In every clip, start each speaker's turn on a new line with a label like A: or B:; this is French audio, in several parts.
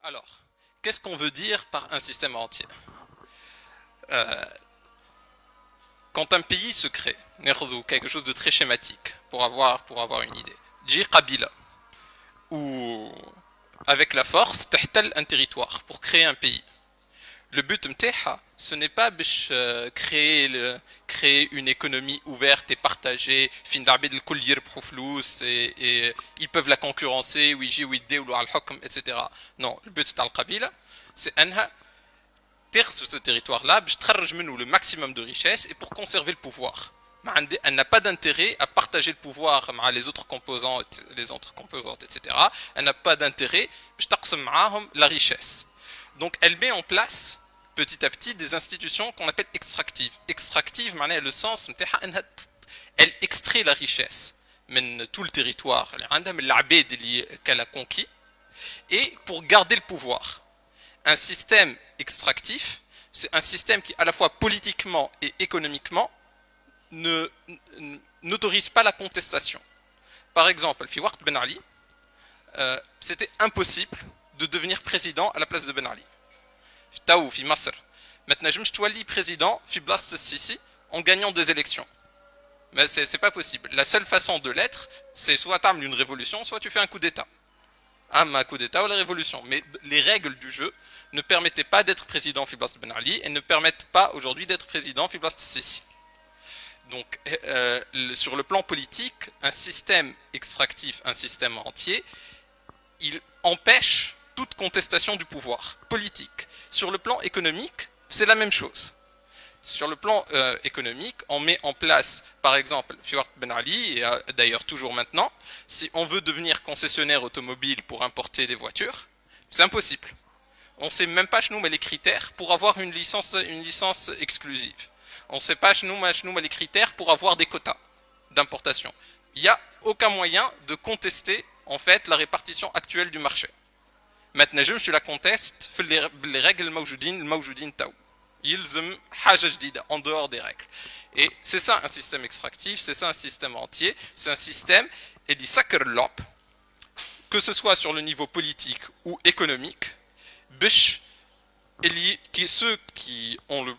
A: Alors, qu'est-ce qu'on veut dire par un système entier? Euh, Quand un pays se crée, quelque chose de très schématique, pour avoir une idée. Dji Qabila, ou avec la force, تحتل un territoire pour créer un pays. Le but متاعها, ce n'est pas créer une économie ouverte et partagée, fin العباد الكل يربحوا فلوس et ils peuvent la concurrencer ويجيو يتداولوا على الحكم, etc. Non, le but تاع القبيلة, c'est أنها sur ce territoire-là, le maximum de richesse et pour conserver le pouvoir. Elle n'a pas d'intérêt à partager le pouvoir avec les autres composantes, etc. Elle n'a pas d'intérêt à la richesse. Donc elle met en place petit à petit des institutions qu'on appelle extractives. Extractive, le sens, elle extrait la richesse de tout le territoire qu'elle a conquis et pour garder le pouvoir. Un système extractif, c'est un système qui, à la fois politiquement et économiquement, n'autorise pas la contestation. Par exemple, Fiwart Ben Ali, c'était impossible de devenir président à la place de Ben Ali. Taou, fi Masr. Maintenant, je me suis président, fi Blast Sisi, en gagnant des élections. Mais c'est pas possible. La seule façon de l'être, c'est soit tu as une révolution, soit tu fais un coup d'État. Un coup d'État ou la révolution. Mais les règles du jeu ne permettaient pas d'être président Fiblast Ben Ali et ne permettent pas aujourd'hui d'être président Fiblast Sisi. Donc, sur le plan politique, un système extractif, un système entier, il empêche toute contestation du pouvoir politique. Sur le plan économique, c'est la même chose. Sur le plan économique, on met en place, par exemple, Fiwart Ben Ali, et d'ailleurs toujours maintenant, si on veut devenir concessionnaire automobile pour importer des voitures, c'est impossible. On ne sait même pas chez nous les critères pour avoir une licence exclusive. On ne sait pas chez nous les critères pour avoir des quotas d'importation. Il n'y a aucun moyen de contester en fait la répartition actuelle du marché. Maintenant, je la conteste, les règles الموجودين تاو. يلزم حاجة جديدة en dehors des règles. Et c'est ça un système extractif, c'est ça un système entier, c'est un système et dit sakerlop, que ce soit sur le niveau politique ou économique, bish, ceux qui ont le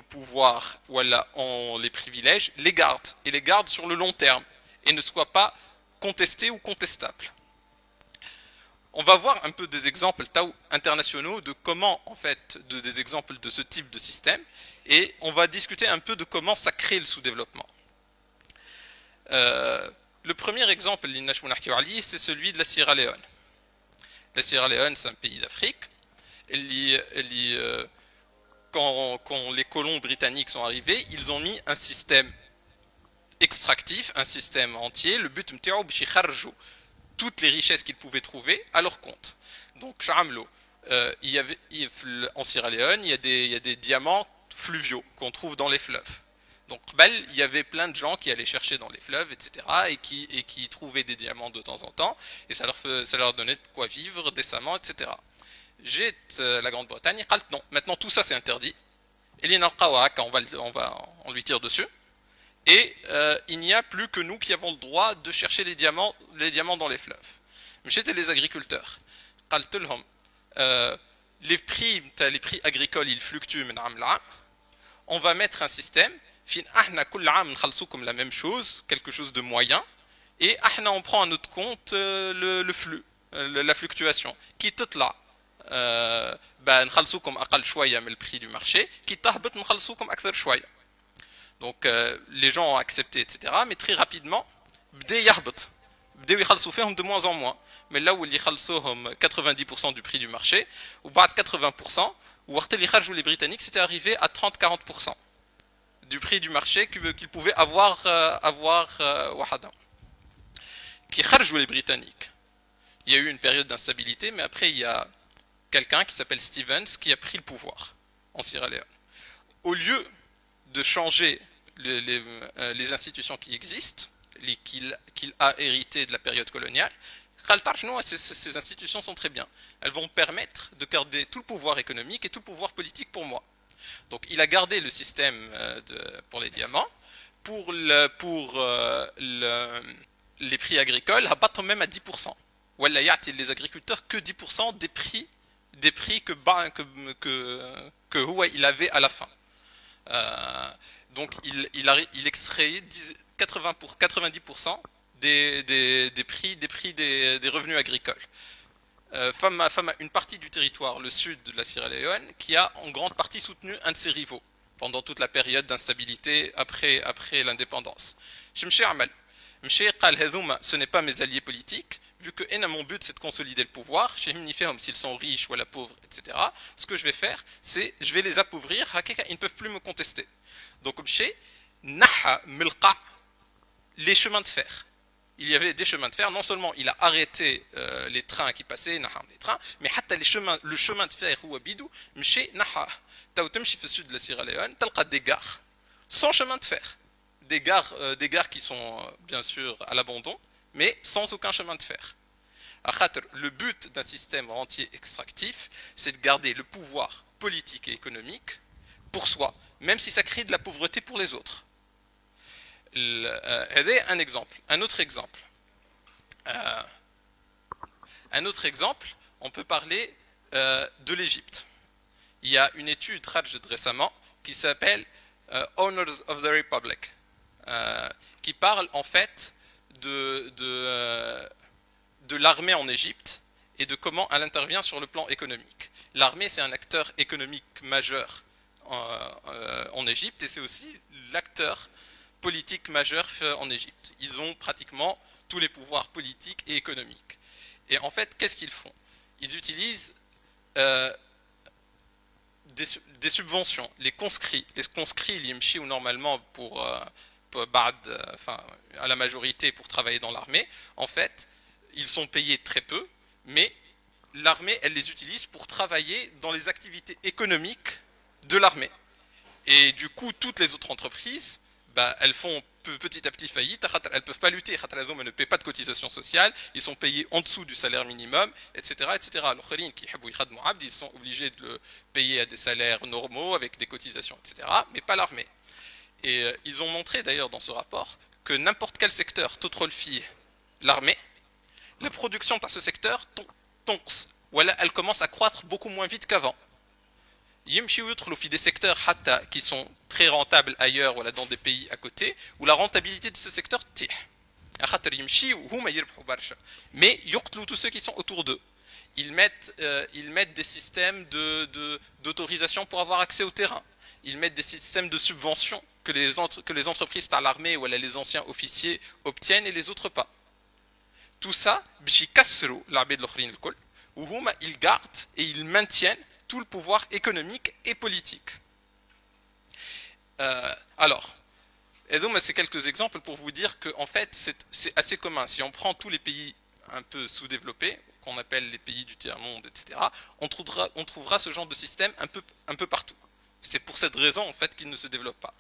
A: pouvoir ou ont les privilèges, les gardent, et les gardent sur le long terme, et ne soient pas contestés ou contestables. On va voir un peu des exemples internationaux de comment, en fait, des exemples de ce type de système, et on va discuter un peu de comment ça crée le sous-développement. Le premier exemple, c'est celui de la Sierra Leone. La Sierra Leone, c'est un pays d'Afrique. Quand les colons britanniques sont arrivés, ils ont mis un système extractif, un système entier. Le but, toutes les richesses qu'ils pouvaient trouver à leur compte. Donc, en Sierra Leone, il y a des diamants fluviaux qu'on trouve dans les fleuves. Donc, il y avait plein de gens qui allaient chercher dans les fleuves, etc., et qui trouvaient des diamants de temps en temps, et ça leur donnait de quoi vivre décemment, etc. J'ai la Grande-Bretagne, non, maintenant tout ça c'est interdit. Et on lui tire dessus. Et il n'y a plus que nous qui avons le droit de chercher les diamants dans les fleuves. J'étais les agriculteurs. Les prix agricoles ils fluctuent. On va mettre un système. La même chose, quelque chose de moyen. Et on prend à notre compte le flux, la fluctuation. Qui est là. نخلصوكم اقل شويه من البري du marché qui تهبط نخلصوكم اكثر شويه. Donc les gens ont accepté, etc. Mais très rapidement, بدأ يهبط, بدأوا يخلصوا فيهم de moins en moins. Mais là où ils يخلصوهم 90% du prix du marché, ou بعد 80%, وقت اللي خرجوا les Britanniques, c'était arrivé à 30-40% du prix du marché qu'ils pouvaient avoir وحدهم. Qui خرجوا les Britanniques. Il y a eu une période d'instabilité, mais après il y a quelqu'un qui s'appelle Stevens qui a pris le pouvoir en Sierra Leone. Au lieu de changer les institutions qui existent, qu'il a héritées de la période coloniale, ces institutions sont très bien. Elles vont permettre de garder tout le pouvoir économique et tout le pouvoir politique pour moi. Donc il a gardé le système pour les diamants, pour les prix agricoles, même à 10%. Ou les agriculteurs que 10% des prix des prix que Huawei il avait à la fin. Donc il extrayait 90% des revenus agricoles. Fama, une partie du territoire, le sud de la Sierra Leone, qui a en grande partie soutenu un de ses rivaux pendant toute la période d'instabilité après l'indépendance. Mché Amal. Mché قال هذوما, ce n'est pas mes alliés politiques, vu que mon but c'est de consolider le pouvoir, chez Himnifehom s'ils sont riches ou la pauvres, etc. Ce que je vais faire, c'est je vais les appauvrir, ils ne peuvent plus me contester. Donc Mché, Naha Milqa, les chemins de fer. Il y avait des chemins de fer, non seulement il a arrêté les trains qui passaient, les trains, mais le chemin de fer ou Abidou, Mché Naha. T'as في السود de la Sierra Leone, t'as des gares sans chemin de fer. Des gares qui sont bien sûr à l'abandon, mais sans aucun chemin de fer. Le but d'un système rentier extractif, c'est de garder le pouvoir politique et économique pour soi, même si ça crée de la pauvreté pour les autres. Un exemple. Un autre exemple, on peut parler de l'Égypte. Il y a une étude récemment qui s'appelle Owners of the Republic, qui parle en fait de l'armée en Égypte et de comment elle intervient sur le plan économique. L'armée, c'est un acteur économique majeur en Égypte et c'est aussi l'acteur politique majeur en Égypte. Ils ont pratiquement tous les pouvoirs politiques et économiques. Et en fait, qu'est-ce qu'ils font? Ils utilisent des subventions, les conscrits l'imchi ou normalement pour à la majorité pour travailler dans l'armée, en fait, ils sont payés très peu, mais l'armée, elle les utilise pour travailler dans les activités économiques de l'armée. Et du coup, toutes les autres entreprises, elles font petit à petit faillite, elles ne peuvent pas lutter, elles ne paient pas de cotisations sociales, ils sont payés en dessous du salaire minimum, etc. etc. Ils sont obligés de le payer à des salaires normaux, avec des cotisations, etc. Mais pas l'armée. Et ils ont montré d'ailleurs dans ce rapport que n'importe quel secteur, l'armée, la production dans ce secteur, elle commence à croître beaucoup moins vite qu'avant. يمشيوا يدخلوا في des secteurs qui sont très rentables ailleurs voilà dans des pays à côté où la rentabilité de ce secteur تيح خاطر يمشيوا هما يربحوا برشا mais يقتلوا tous ceux qui sont autour d'eux. Ils mettent des systèmes d'autorisation pour avoir accès au terrain. Ils mettent des systèmes de subventions que les entreprises par l'armée ou les anciens officiers obtiennent et les autres pas. Tout ça باش يكسروا العباد الاخرين الكل وهما ils gardent et ils maintiennent tout le pouvoir économique et politique. Alors, et donc c'est quelques exemples pour vous dire que en fait c'est assez commun. Si on prend tous les pays un peu sous-développés, qu'on appelle les pays du tiers-monde, etc., on trouvera ce genre de système un peu partout. C'est pour cette raison en fait qu'il ne se développe pas.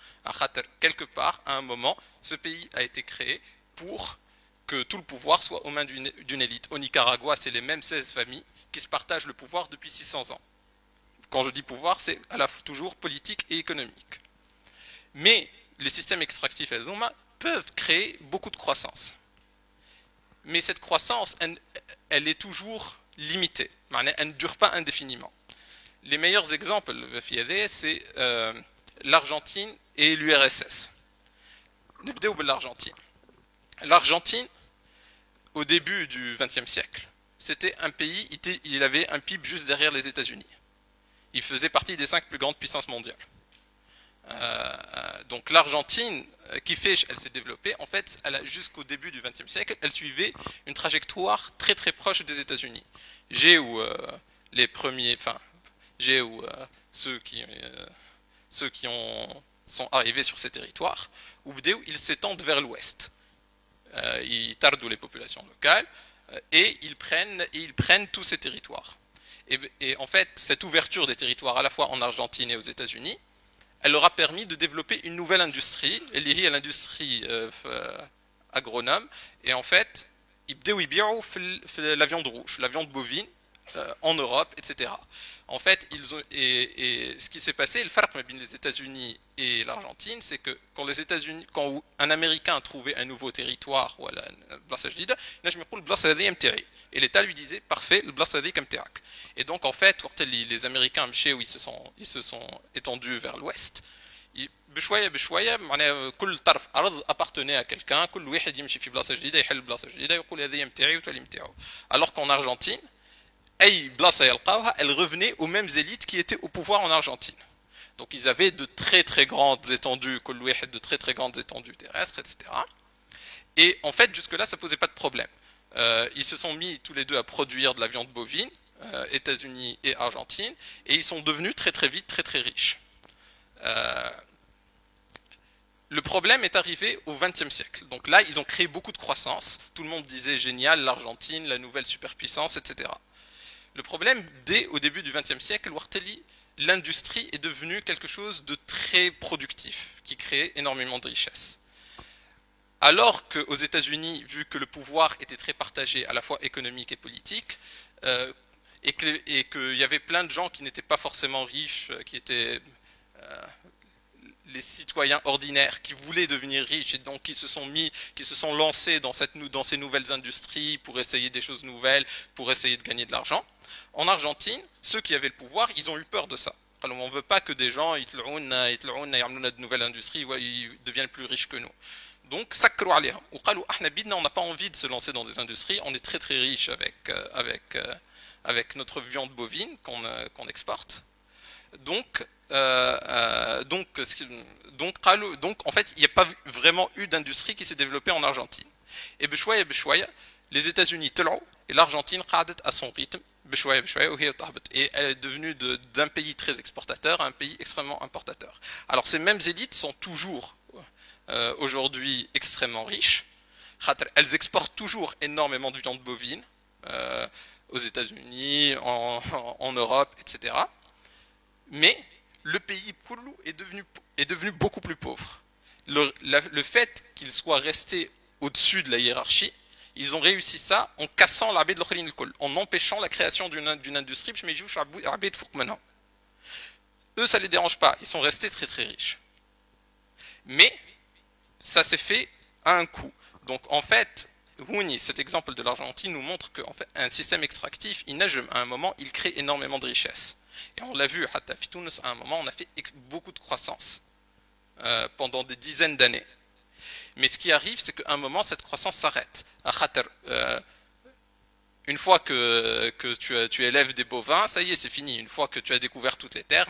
A: Quelque part, à un moment, ce pays a été créé pour que tout le pouvoir soit aux mains d'une élite. Au Nicaragua, c'est les mêmes 16 familles qui se partagent le pouvoir depuis 600 ans. Quand je dis pouvoir, c'est toujours politique et économique. Mais les systèmes extractifs peuvent créer beaucoup de croissance. Mais cette croissance, elle est toujours limitée. Elle ne dure pas indéfiniment. Les meilleurs exemples, c'est l'Argentine et l'URSS. L'Argentine, au début du XXe siècle, c'était un pays, il avait un PIB juste derrière les États-Unis. Il faisait partie des 5 plus grandes puissances mondiales. Donc l'Argentine, elle s'est développée, en fait, jusqu'au début du XXe siècle, elle suivait une trajectoire très très proche des États-Unis. Ceux qui sont arrivés sur ces territoires, ils s'étendent vers l'ouest. Ils tardent les populations locales et ils prennent tous ces territoires. Et en fait, cette ouverture des territoires à la fois en Argentine et aux États-Unis, elle leur a permis de développer une nouvelle industrie, liée à l'industrie agronome. Et en fait, ils la viande rouge, la viande bovine en Europe, etc. En fait, ce qui s'est passé, le farq entre les États-Unis et l'Argentine, c'est que quand un Américain trouvait un nouveau territoire, voilà, place جديدة, là je me dis, place هذه متاعي. Et l'État lui disait parfait, le blassa هذيك متاعك. Et donc en fait, وقت اللي les Américains مشاو où ils se sont étendus vers l'ouest, بشويه بشويه معناها كل طرف ارض appartenait à quelqu'un, كل واحد يمشي في بلاصه جديده يحل بلاصه جديده يقول هذه متاعي وتولي متاعو. Alors qu'en Argentine, أي بلاصه يلقاوها, elle revenait aux mêmes élites qui étaient au pouvoir en Argentine. Donc ils avaient de très très grandes étendues, كل واحد de très très grandes étendues terrestres, etc. Et en fait, jusque-là, ça posait pas de problème. Ils se sont mis tous les deux à produire de la viande bovine, États-Unis et Argentine, et ils sont devenus très très vite très très riches. Le problème est arrivé au XXe siècle. Donc là, ils ont créé beaucoup de croissance. Tout le monde disait génial, l'Argentine, la nouvelle superpuissance, etc. Le problème, dès au début du XXe siècle, l'industrie est devenue quelque chose de très productif, qui créait énormément de richesses. Alors qu'aux États-Unis, vu que le pouvoir était très partagé, à la fois économique et politique, et qu'il y avait plein de gens qui n'étaient pas forcément riches, qui étaient les citoyens ordinaires qui voulaient devenir riches et donc qui se sont lancés dans ces nouvelles industries pour essayer des choses nouvelles, pour essayer de gagner de l'argent. En Argentine, ceux qui avaient le pouvoir, ils ont eu peur de ça. Alors, on ne veut pas que des gens ils de nouvelles industries, ils deviennent plus riches que nous. Donc, سكروا عليهم وقالوا احنا بدنا, on n'a pas envie de se lancer dans des industries, on est très très riche avec notre viande bovine qu'on exporte. Donc en fait, il n'y a pas vraiment eu d'industrie qui s'est développée en Argentine. Et بشوية, les États-Unis طلعوا et l'Argentine قعدت à son rythme بشوية وهي طهبت. Et elle est devenue d'un pays très exportateur à un pays extrêmement importateur. Alors ces mêmes élites sont toujours aujourd'hui extrêmement riches. Elles exportent toujours énormément de viande bovine aux États-Unis, en Europe, etc. Mais le pays Koulou est devenu beaucoup plus pauvre. Le fait qu'il soit resté au-dessus de la hiérarchie, ils ont réussi ça en cassant l'abed l'okhrin al-kul, en empêchant la création d'une industrie. Eux, ça les dérange pas, ils sont restés très très riches. Mais ça s'est fait à un coût. Donc en fait, cet exemple de l'Argentine nous montre qu'un fait, système extractif, à un moment, il crée énormément de richesses. Et on l'a vu, à un moment, on a fait beaucoup de croissance pendant des dizaines d'années. Mais ce qui arrive, c'est qu'à un moment, cette croissance s'arrête. Une fois que tu élèves des bovins, ça y est, c'est fini. Une fois que tu as découvert toutes les terres,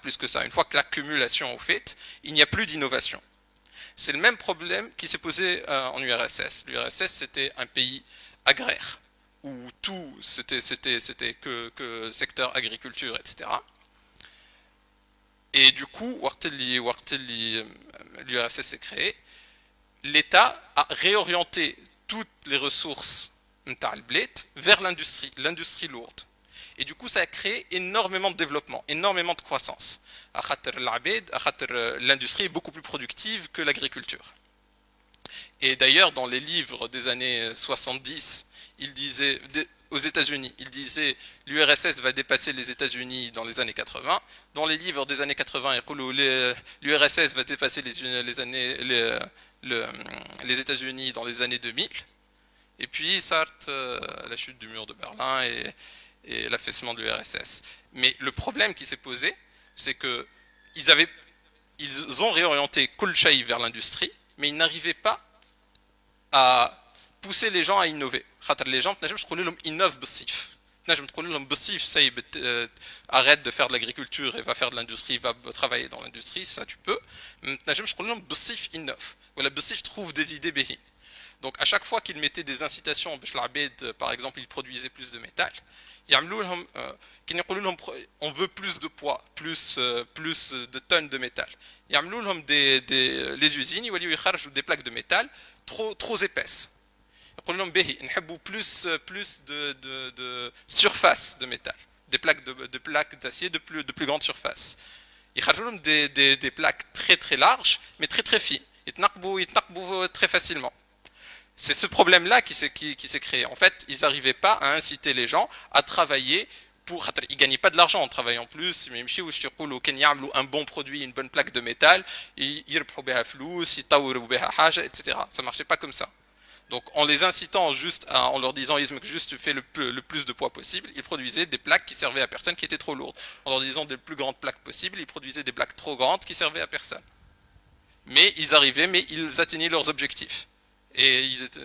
A: plus que ça. Une fois que l'accumulation est faite, il n'y a plus d'innovation. C'est le même problème qui s'est posé en URSS. L'URSS, c'était un pays agraire, où tout, c'était que secteur agriculture, etc. Et du coup, l'URSS s'est créé, l'État a réorienté toutes les ressources vers l'industrie lourde. Et du coup, ça a créé énormément de développement, énormément de croissance. L'industrie est beaucoup plus productive que l'agriculture. Et d'ailleurs, dans les livres des années 70, il disait, aux États-Unis, il disait l'URSS va dépasser les États-Unis dans les années 80. Dans les livres des années 80, l'URSS va dépasser les États-Unis dans les années 2000. Et puis, certes, la chute du mur de Berlin et l'affaissement de l'URSS. Mais le problème qui s'est posé, c'est que ils ont réorienté Kolchaï vers l'industrie, mais ils n'arrivaient pas à pousser les gens à innover. Les gens, innovent بصيف. Arrête de faire de l'agriculture et va faire de l'industrie, va travailler dans l'industrie, ça tu peux. Innove. Voilà, trouve des idées béhi. Donc à chaque fois qu'ils mettaient des incitations, par exemple, ils produisaient plus de métal, on veut plus de poids, plus de tonnes de métal. Les usines, ils font des plaques de métal trop épaisses. Plus de surface de métal, des plaques d'acier de plus grande surface. Ils font des plaques très très larges, mais très très fines. Ils tnaqbou très facilement. C'est ce problème-là qui s'est créé. En fait, ils n'arrivaient pas à inciter les gens à travailler pour. Ils ne gagnaient pas de l'argent en travaillant plus, mais un bon produit, une bonne plaque de métal, etc. Ça ne marchait pas comme ça. Donc en les incitant en leur disant juste tu fais le plus de poids possible, ils produisaient des plaques qui servaient à personne qui étaient trop lourdes. En leur disant des plus grandes plaques possibles, ils produisaient des plaques trop grandes qui servaient à personne. Mais ils atteignaient leurs objectifs. Et ils étaient,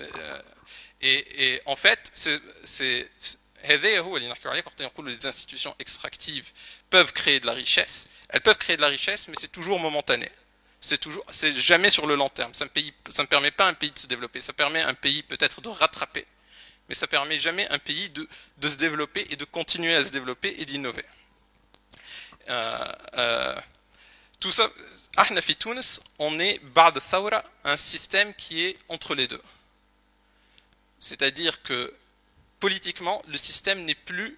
A: et en fait, quand les institutions extractives peuvent créer de la richesse, elles peuvent créer de la richesse, mais c'est toujours momentané. C'est jamais sur le long terme. Ça ne permet pas à un pays de se développer. Ça permet à un pays peut-être de rattraper, mais ça permet jamais à un pays de se développer et de continuer à se développer et d'innover. Tout ça, Ahna fi Tunis, on est Ba'd Thawra, un système qui est entre les deux. C'est-à-dire que politiquement, le système n'est plus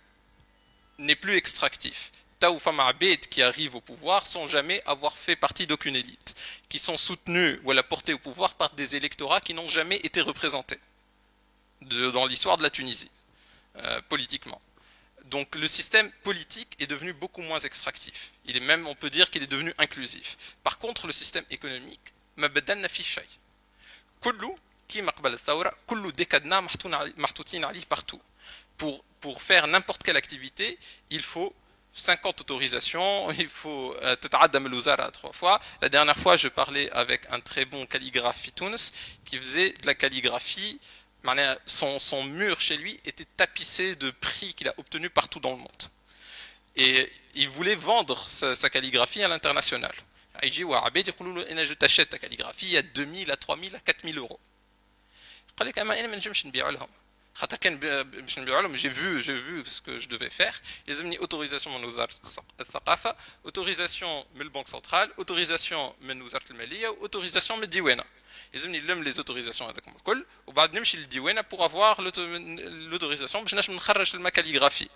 A: extractif. Taoufa Ma'bed qui arrivent au pouvoir sans jamais avoir fait partie d'aucune élite, qui sont soutenus ou portés au pouvoir par des électorats qui n'ont jamais été représentés dans l'histoire de la Tunisie, politiquement. Donc le système politique est devenu beaucoup moins extractif. On peut dire qu'il est devenu inclusif. Par contre, le système économique, ما بدلنا فيه شيء. كله كيما قبل الثورة كله des cadenas محطوطين عليه partout. Pour faire n'importe quelle activité, il faut 50 autorisations, il faut تتعدم الوزارة 3 fois. La dernière fois, je parlais avec un très bon calligraphe Tunis qui faisait de la calligraphie. Son mur chez lui était tapissé de prix qu'il a obtenus partout dans le monde. Et il voulait vendre sa calligraphie à l'international. Il dit je t'achète ta calligraphie à 2000, à 3000, à 4000 euros. J'ai vu ce que je devais faire. Ils ont mis autorisation de l'Thaqafa, autorisation de la Banque centrale, autorisation de l'Maliya, autorisation de l'Diwana. Ils ont mis les autorisations avec moi. Et بعد نمشي للديوانة pour avoir l'autorisation باش نجم نخرج لما calligraphie.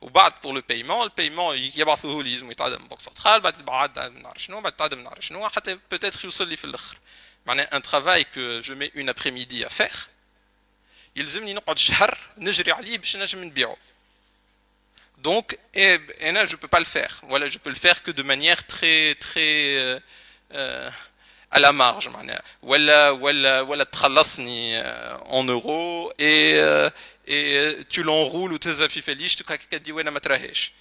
A: وبعد pour le paiement يبعثوه لي لازم يتعدى من البنك سنترال بعد يتبعد ما نعرف شنو بعد يتعدى ما نعرف شنو حتى peut-être يوصل لي في الآخر. معناها un travail que je mets une après-midi à faire. يلزمني نقعد شهر نجري عليه باش نجم نبيعه. Donc et là je peux pas le faire. Voilà, je peux le faire que de manière très très à la marge معناها ولا تخلصني en euros et tu l'enroules وتهزها في فليش كدي وانا ما تراهيش.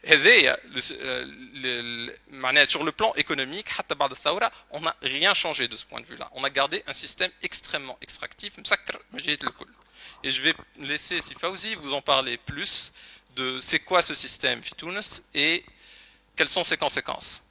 A: هذايا معناها sur le plan économique حتى بعد الثورة on n'a rien changé de ce point de vue là. On a gardé un système extrêmement extractif مسكر من جهة الكل. Et je vais laisser si Fawzi vous en parler plus de c'est quoi ce système في تونس et quelles sont ses conséquences.